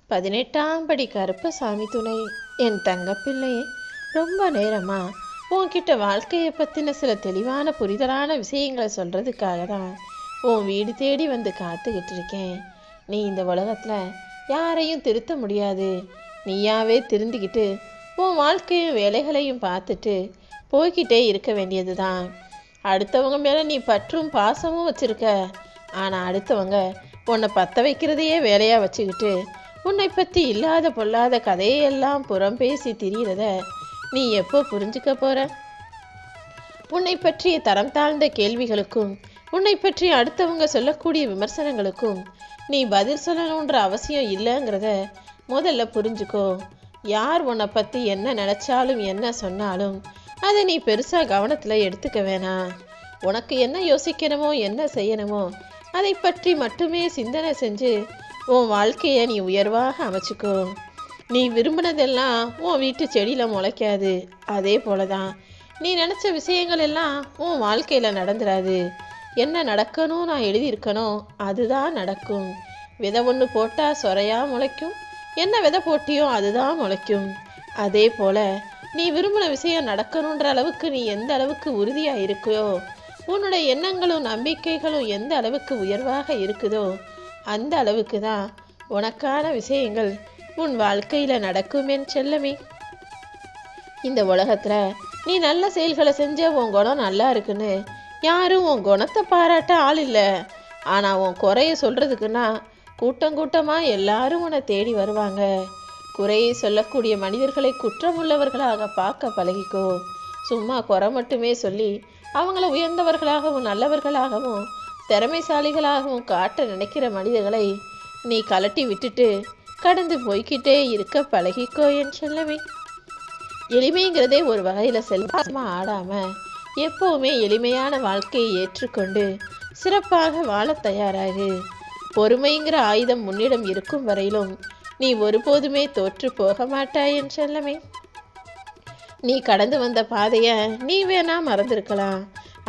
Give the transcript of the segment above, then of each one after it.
18ஆம் படி கருப்பசாமி துணை. என் தங்கப்பிள்ளையே, ரொம்ப நேரமா உன்கிட்ட வாழ்க்கையை பற்றின சில தெளிவான புரிதலான விஷயங்களை சொல்கிறதுக்காக தான் உன் வீடு தேடி வந்து காத்துக்கிட்டு இருக்கேன். நீ இந்த உலகத்தில் யாரையும் திருத்த முடியாது. நீயாவே திருந்திக்கிட்டு உன் வாழ்க்கையும் வேலைகளையும் பார்த்துட்டு போய்கிட்டே இருக்க வேண்டியது தான். அடுத்தவங்க மேலே நீ பற்றும் பாசமும் வச்சுருக்க. ஆனால் அடுத்தவங்க உன்னை பற்ற வைக்கிறதையே வேலையாக வச்சுக்கிட்டு உன்னை பற்றி இல்லாத பொல்லாத கதையெல்லாம் புறம் பேசி திரிகிறத நீ எப்போ புரிஞ்சுக்க போற? உன்னை பற்றிய தரம் தாழ்ந்த கேள்விகளுக்கும் உன்னை பற்றி அடுத்தவங்க சொல்லக்கூடிய விமர்சனங்களுக்கும் நீ பதில் சொல்லணுன்ற அவசியம் இல்லைங்கிறத முதல்ல புரிஞ்சுக்கோ. யார் உன்னை பற்றி என்ன நினச்சாலும் என்ன சொன்னாலும் அதை நீ பெருசாக கவனத்தில் எடுத்துக்க வேணாம். உனக்கு என்ன யோசிக்கணுமோ என்ன செய்யணுமோ அதை பற்றி மட்டுமே சிந்தனை செஞ்சு உன் வாழ்க்கையை நீ உயர்வாக அமைச்சுக்கோ. நீ விரும்பினதெல்லாம் உன் வீட்டு செடியில் முளைக்காது. அதே போல தான் நீ நினச்ச விஷயங்கள் எல்லாம் உன் வாழ்க்கையில் நடந்துடாது. என்ன நடக்கணும் நான் எழுதியிருக்கணும் அதுதான் நடக்கும். விதை ஒன்று போட்டால் சொரையாக முளைக்கும். என்ன விதை போட்டியோ அதுதான் முளைக்கும். அதே போல் நீ விரும்பின விஷயம் நடக்கணுன்ற அளவுக்கு நீ எந்த அளவுக்கு உறுதியாக இருக்கையோ, உன்னுடைய எண்ணங்களும் நம்பிக்கைகளும் எந்த அளவுக்கு உயர்வாக இருக்குதோ அந்த அளவுக்கு தான் உனக்கான விஷயங்கள் உன் வாழ்க்கையில் நடக்கும் என் செல்லமே. இந்த உலகத்தில் நீ நல்ல செயல்களை செஞ்ச உன் குணம் நல்லா இருக்குன்னு யாரும் உன் குணத்தை பாராட்ட ஆள் இல்லை. ஆனால் உன் குறைய சொல்கிறதுக்குன்னா கூட்டம் கூட்டமாக எல்லாரும் உன்னை தேடி வருவாங்க. குறையை சொல்லக்கூடிய மனிதர்களை குற்றமுள்ளவர்களாக பார்க்க பழகிக்கோ. சும்மா குறை மட்டுமே சொல்லி அவங்கள உயர்ந்தவர்களாகவும் நல்லவர்களாகவும் திறமைசாலிகளாகவும் காட்ட நினைக்கிற மனிதர்களை நீ கலட்டி விட்டுட்டு கடந்து போய்கிட்டே இருக்க பழகிக்கோ என் செல்லமே. எளிமைங்கிறதே ஒரு வகையில் செல்வமாக ஆடாமல் எப்போவுமே எளிமையான வாழ்க்கையை ஏற்றுக்கொண்டு சிறப்பாக வாழ தயாராகு. பொறுமைங்கிற ஆயுதம் முன்னிடம் இருக்கும் வரையிலும் நீ ஒருபோதுமே தோற்று போக மாட்டாய் என் செல்லமே. நீ கடந்து வந்த பாதையை நீ வேணா மறந்துருக்கலாம்.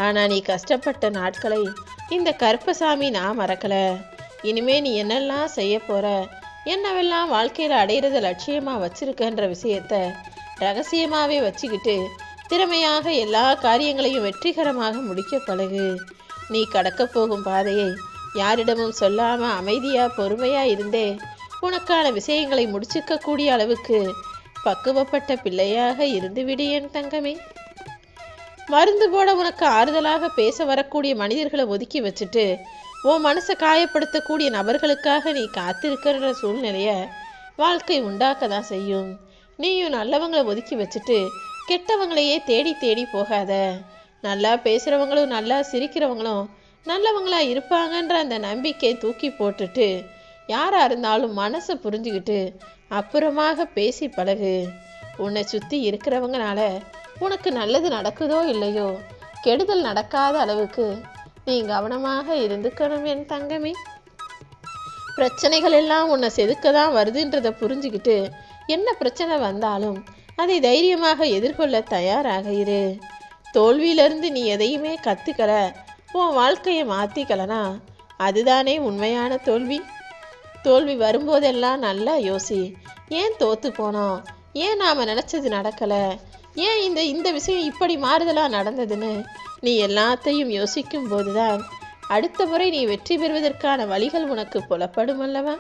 ஆனால் நீ கஷ்டப்பட்ட நாட்களை இந்த கருப்பசாமி நான் மறக்கலை. இனிமே நீ என்னெல்லாம் செய்ய போகிற, என்னவெல்லாம் வாழ்க்கையில் அடையிறத லட்சியமாக வச்சிருக்கன்ற விஷயத்த ரகசியமாகவே வச்சுக்கிட்டு திறமையாக எல்லா காரியங்களையும் வெற்றிகரமாக முடிக்க பழகு. நீ கடக்க போகும் பாதையை யாரிடமும் சொல்லாமல் அமைதியாக பொறுமையாக இருந்தே உனக்கான விஷயங்களை முடிச்சுக்கக்கூடிய அளவுக்கு பக்குவப்பட்ட பிள்ளையாக இருந்துவிடு என் தங்கமே. மருந்து போட உனக்கு ஆறுதலாக பேச வரக்கூடிய மனிதர்களை ஒதுக்கி வச்சுட்டு உன் மனசை காயப்படுத்தக்கூடிய நபர்களுக்காக நீ காத்திருக்கிற சூழ்நிலையை வாழ்க்கை உண்டாக்க தான் செய்யும். நீயும் நல்லவங்களை ஒதுக்கி வச்சுட்டு கெட்டவங்களையே தேடி தேடி போகாத. நல்லா பேசுகிறவங்களும் நல்லா சிரிக்கிறவங்களும் நல்லவங்களா இருப்பாங்கன்ற அந்த நம்பிக்கை தூக்கி போட்டுட்டு யாராக இருந்தாலும் மனசை புரிஞ்சுக்கிட்டு அப்புறமாக பேசி பழகு. உன்னை சுற்றி இருக்கிறவங்கனால உனக்கு நல்லது நடக்குதோ இல்லையோ, கெடுதல் நடக்காத அளவுக்கு நீ கவனமாக இருந்துக்கணும் என் தங்கமே. பிரச்சனைகள் எல்லாம் உன்னை செதுக்க தான் வருதுன்றதை புரிஞ்சுக்கிட்டு என்ன பிரச்சனை வந்தாலும் அதை தைரியமாக எதிர்கொள்ள தயாராக இரு. தோல்வியிலிருந்து நீ எதையுமே கற்றுக்கல, உன் வாழ்க்கையை மாற்றிக்கலனா அதுதானே உண்மையான தோல்வி. தோல்வி வரும்போதெல்லாம் நல்லா யோசி. ஏன் தோற்று போனோம், ஏன் நாம் நினச்சது நடக்கலை, ஏன் இந்த விஷயம் இப்படி மாறுதலாக நடந்ததுன்னு நீ எல்லாத்தையும் யோசிக்கும் போதுதான் அடுத்த முறை நீ வெற்றி பெறுவதற்கான வழிகள் உனக்கு புலப்படும் அல்லவா.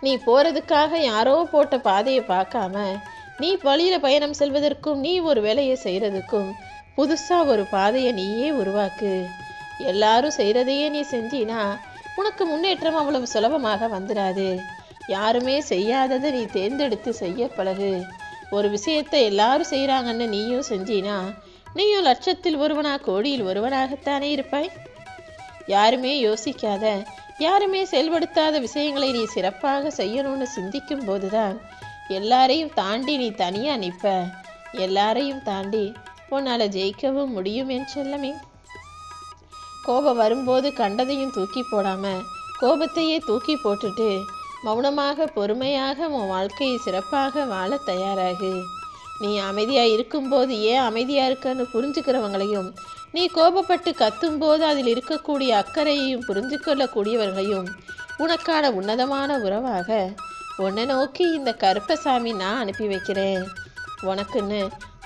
நீ போகிறதுக்காக யாரோ போட்ட பாதையை பார்க்காம நீ வழியில் பயணம் செல்வதற்கும் நீ ஒரு வேலையை செய்கிறதுக்கும் புதுசாக ஒரு பாதையை நீயே உருவாக்கு. எல்லாரும் செய்கிறதையே நீ செஞ்சினா உனக்கு முன்னேற்றம் அவ்வளவு சுலபமாக வந்துடாது. யாருமே செய்யாததை நீ தேர்ந்தெடுத்து செய்ய பழகு. ஒரு விஷயத்தை எல்லாரும் செய்கிறாங்கன்னு நீயும் செஞ்சினா நீயும் லட்சத்தில் ஒருவனா கோடியில் ஒருவனாகத்தானே இருப்பாய். யாருமே யோசிக்காத யாருமே செயல்படுத்தாத விஷயங்களை நீ சிறப்பாக செய்யணும்னு சிந்திக்கும் போதுதான் எல்லாரையும் தாண்டி நீ தனியாக நிற்ப. எல்லாரையும் தாண்டி உன்னால் ஜெயிக்கவும் முடியும் என் செல்லமே. கோபம் வரும்போது கண்டதையும் தூக்கி போடாமல் கோபத்தையே தூக்கி போட்டுட்டு மௌனமாக பொறுமையாக உன் வாழ்க்கையை சிறப்பாக வாழ தயாராகு. நீ அமைதியாக இருக்கும்போது ஏன் அமைதியாக இருக்கன்னு புரிஞ்சுக்கிறவங்களையும் நீ கோபப்பட்டு கத்தும்போது அதில் இருக்கக்கூடிய அக்கறையையும் புரிஞ்சு கொள்ளக்கூடியவர்களையும் உனக்கான உன்னதமான உறவாக உன்னை நோக்கி இந்த கருப்பசாமி நான் அனுப்பி வைக்கிறேன். உனக்குன்னு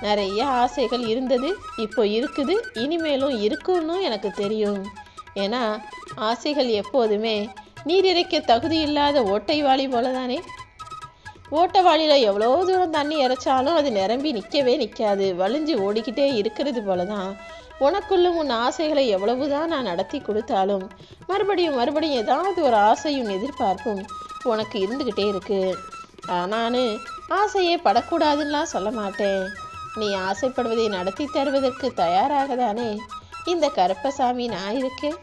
நிறைய ஆசைகள் இருந்தது, இப்போ இருக்குது, இனிமேலும் இருக்குன்னு எனக்கு தெரியும். ஏன்னா ஆசைகள் எப்போதுமே நீர் இறைக்க தகுதி இல்லாத ஓட்டை வாளி போலதானே. ஓட்ட வாளியில் எவ்வளோ தூரம் தண்ணி இறைச்சாலும் அது நிரம்பி நிற்கவே நிற்காது, வலிஞ்சு ஓடிக்கிட்டே இருக்கிறது போலதான் உனக்குள்ளும் உன் ஆசைகளை எவ்வளவுதான் நான் நடத்தி கொடுத்தாலும் மறுபடியும் மறுபடியும் ஏதாவது ஒரு ஆசையும் எதிர்பார்ப்பும் உனக்கு இருந்துக்கிட்டே இருக்கு. நான் ஆசையே படக்கூடாதுன்னெலாம் சொல்ல மாட்டேன். நீ ஆசைப்படுவதை நடத்தி தருவதற்கு தயாராக தானே இந்த கருப்பசாமி நான் இருக்கேன்.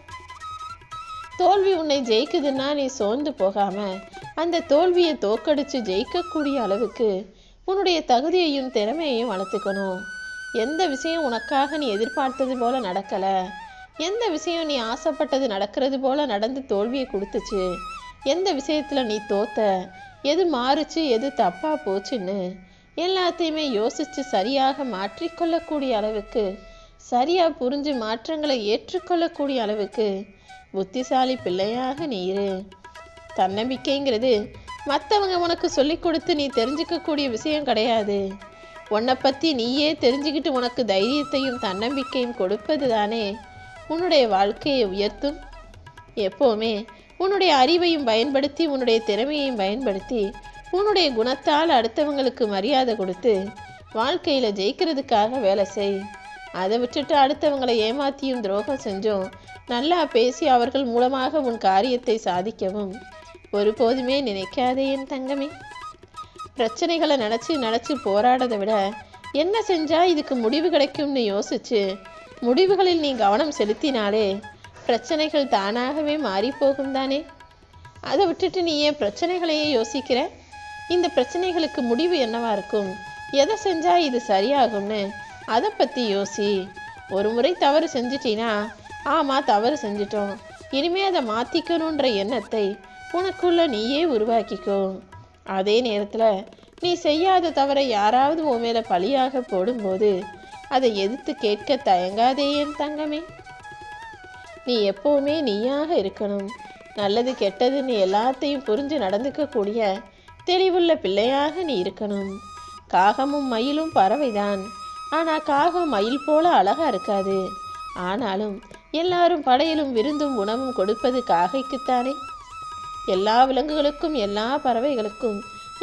தோல்வி உன்னை ஜெயிக்குதுன்னா நீ சோர்ந்து போகாம அந்த தோல்வியை தோக்கடிச்சு ஜெயிக்கக்கூடிய அளவுக்கு உன்னுடைய தகுதியையும் திறமையையும் வளர்த்துக்கணும். எந்த விஷயம் உனக்காக நீ எதிர்பார்த்தது போல நடக்கலை, எந்த விஷயம் நீ ஆசைப்பட்டது நடக்கிறது போல நடந்து தோல்வியை கொடுத்துச்சு, எந்த விஷயத்தில் நீ தோத்த, எது மாறுச்சு எது தப்பாக போச்சுன்னு எல்லாத்தையுமே யோசித்து சரியாக மாற்றிக்கொள்ளக்கூடிய அளவுக்கு, சரியாக புரிஞ்சு மாற்றங்களை ஏற்றுக்கொள்ளக்கூடிய அளவுக்கு புத்திசாலி பிள்ளையாக நீ இரு. தன்னம்பிக்கைங்கிறது மற்றவங்க உனக்கு சொல்லி கொடுத்து நீ தெரிஞ்சுக்கக்கூடிய விஷயம் கிடையாது. உன்னை பற்றி நீயே தெரிஞ்சுக்கிட்டு உனக்கு தைரியத்தையும் தன்னம்பிக்கையும் கொடுப்பது தானே உன்னுடைய வாழ்க்கையை உயர்த்தும். எப்போவுமே உன்னுடைய அறிவையும் பயன்படுத்தி உன்னுடைய திறமையையும் பயன்படுத்தி உன்னுடைய குணத்தால் அடுத்தவங்களுக்கு மரியாதை கொடுத்து வாழ்க்கையில் ஜெயிக்கிறதுக்காக வேலை செய். அதை விட்டுட்டு அடுத்தவங்களை ஏமாற்றியும் துரோகம் செஞ்சோம் நல்லா பேசி அவர்கள் மூலமாக உன் காரியத்தை சாதிக்கவும் ஒருபோதுமே நினைக்காதே என் தங்கமே. பிரச்சனைகளை நினச்சி போராடதை விட என்ன செஞ்சால் இதுக்கு முடிவு கிடைக்கும்னு யோசிச்சு முடிவுகளில் நீ கவனம் செலுத்தினாலே பிரச்சனைகள் தானாகவே மாறிப்போகும் தானே. அதை விட்டுட்டு நீ ஏன் பிரச்சனைகளையே யோசிக்கிற? இந்த பிரச்சனைகளுக்கு முடிவு என்னவா இருக்கும், எதை செஞ்சால் இது சரியாகும்னு அதை பற்றி யோசி. ஒரு முறை தவறு செஞ்சிட்டினா ஆமாம் தவறு செஞ்சிட்டோம், இனிமே அதை மாற்றிக்கணுன்ற எண்ணத்தை உனக்குள்ள நீயே உருவாக்கிக்கோ. அதே நேரத்தில் நீ செய்யாத தவறை யாராவது உன் மேலே பழியாக போடும்போது அதை எதிர்த்து கேட்க தயங்காதே என் தங்கமே. நீ எப்போவுமே நீயாக இருக்கணும். நல்லது கெட்டதுன்னு எல்லாத்தையும் புரிஞ்சு நடந்துக்கக்கூடிய தெளிவுள்ள பிள்ளையாக நீ இருக்கணும். காகமும் மயிலும் பறவைதான், ஆனால் காகம் மயில் போல அழகா இருக்காது. ஆனாலும் எல்லாரும் படையிலும் விருந்தும் உணவும் கொடுப்பது காகைக்குத்தானே. எல்லா விலங்குகளுக்கும் எல்லா பறவைகளுக்கும்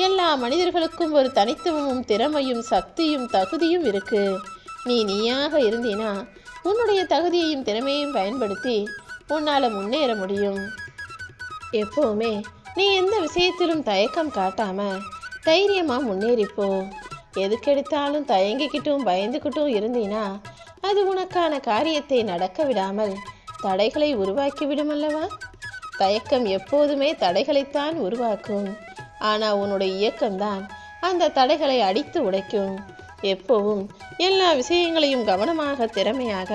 எல்லா மனிதர்களுக்கும் ஒரு தனித்துவமும் திறமையும் சக்தியும் தகுதியும் இருக்கு. நீ நீயாக இருந்தீனா உன்னுடைய தகுதியையும் திறமையையும் பயன்படுத்தி உன்னால் முன்னேற முடியும். எப்போவுமே நீ எந்த விஷயத்திலும் தயக்கம் காட்டாம தைரியமாக முன்னேறிப்போ. எதுக்கெடுத்தாலும் தயங்கிக்கிட்டும் பயந்துக்கிட்டும் இருந்தீனா அது உனக்கான காரியத்தை நடக்க விடாமல் தடைகளை உருவாக்கி விடுமல்லவா. தயக்கம் எப்போதுமே தடைகளைத்தான் உருவாக்கும், ஆனால் உன்னுடைய இயக்கம்தான் அந்த தடைகளை அடித்து உடைக்கும். எப்போவும் எல்லா விஷயங்களையும் கவனமாக திறமையாக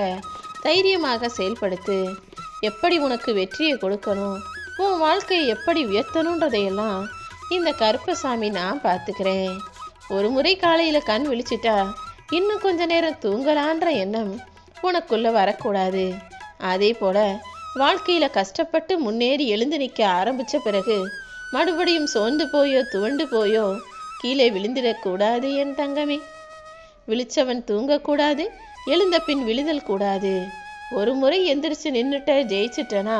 தைரியமாக செயல்படுத்து. எப்படி உனக்கு வெற்றியை கொடுக்கணும், உன் வாழ்க்கையை எப்படி உயர்த்தணுன்றதையெல்லாம் இந்த கருப்பசாமி நான் பார்த்துக்கிறேன். ஒரு முறை காலையில் கண் விழிச்சிட்டா இன்னும் கொஞ்ச நேரம் தூங்கலான்ற எண்ணம் உனக்குள்ளே வரக்கூடாது. அதே போல் வாழ்க்கையில் கஷ்டப்பட்டு முன்னேறி எழுந்து நிற்க ஆரம்பித்த பிறகு மறுபடியும் சோர்ந்து போயோ துவண்டு போயோ கீழே விழுந்திடக்கூடாது என் தங்கமே. விழிச்சவன் தூங்கக்கூடாது, எழுந்த பின் விழுதல் கூடாது. ஒரு முறை எந்திரிச்சு நின்றுட்ட ஜெயிச்சிட்டனா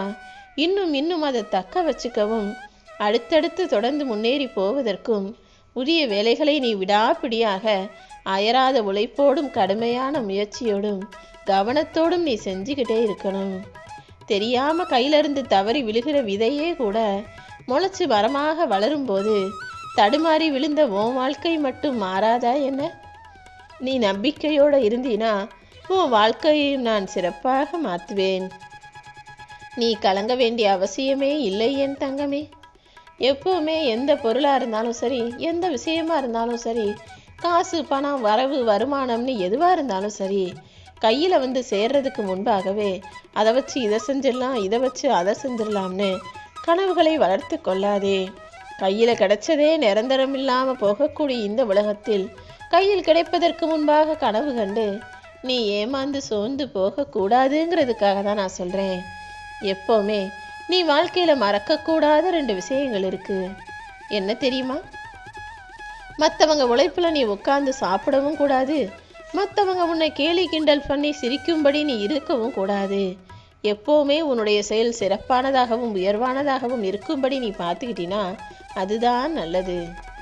இன்னும் அதை தக்க வச்சுக்கவும் அடுத்தடுத்து தொடர்ந்து முன்னேறி போவதற்கும் உரிய வேலைகளை நீ விடாப்பிடியாக அயராத உழைப்போடும் கடுமையான முயற்சியோடும் கவனத்தோடும் நீ செஞ்சுக்கிட்டே இருக்கணும். தெரியாம கையிலிருந்து தவறி விழுகிற விதையே கூட முளைச்சு மரமாக வளரும்போது தடுமாறி விழுந்த உன் வாழ்க்கை மட்டும் மாறாதா என்ன? நீ நம்பிக்கையோடு இருந்தீனா உன் வாழ்க்கையையும் நான் சிறப்பாக மாற்றுவேன். நீ கலங்க வேண்டிய அவசியமே இல்லை என் தங்கமே. எப்போவுமே எந்த பொருளாக இருந்தாலும் சரி, எந்த விஷயமா இருந்தாலும் சரி, காசு பணம் வரவு வருமானம்னு எதுவாக இருந்தாலும் சரி, கையில் வந்து சேர்றதுக்கு முன்பாகவே அதை வச்சு இதை செஞ்சிடலாம், இதை வச்சு அதை செஞ்சிடலாம்னு கனவுகளை வளர்த்து கொள்ளாதே. கையில் கிடைச்சதே நிரந்தரம் இல்லாமல் போகக்கூடிய இந்த உலகத்தில் கையில் கிடைப்பதற்கு முன்பாக கனவு கண்டு நீ ஏமாந்து சோர்ந்து போகக்கூடாதுங்கிறதுக்காக தான் நான் சொல்கிறேன். எப்போவுமே நீ வாழ்க்கையில் மறக்கக்கூடாத 2 விஷயங்கள் இருக்கு. என்ன தெரியுமா? மற்றவங்க உழைப்பில் நீ உட்கார்ந்து சாப்பிடவும் கூடாது, மற்றவங்க உன்னை கேலி கிண்டல் பண்ணி சிரிக்கும்படி நீ இருக்கவும் கூடாது. எப்போவுமே உன்னுடைய செயல் சிறப்பானதாகவும் உயர்வானதாகவும் இருக்கும்படி நீ பார்த்துக்கிட்டினா அதுதான் நல்லது.